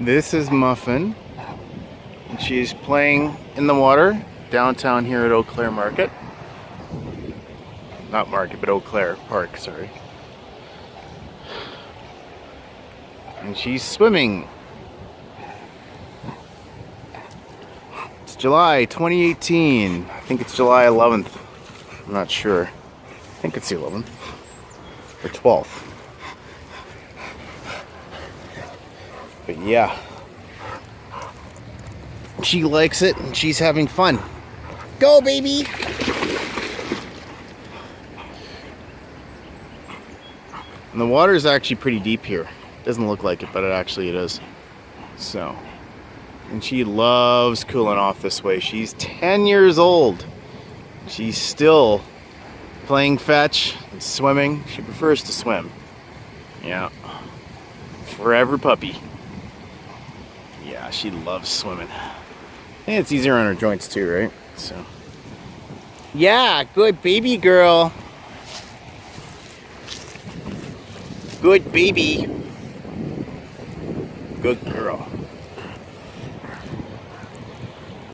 This is Muffin, and she's playing in the water downtown here at Eau'Claire Market. Not Market, but Eau'Claire Park, sorry. And she's swimming. It's July 2018. I think it's July 11th. I'm not sure. I think it's the 11th or 12th. But yeah, she likes it and she's having fun. Go, baby! And the water is actually pretty deep here. Doesn't look like it, but it is. So, and she loves cooling off this way. She's 10 years old. She's still playing fetch and swimming. She prefers to swim. Yeah. Forever puppy. Yeah, she loves swimming. And it's easier on her joints too, right? So. Yeah, good baby girl. Good baby. Good girl.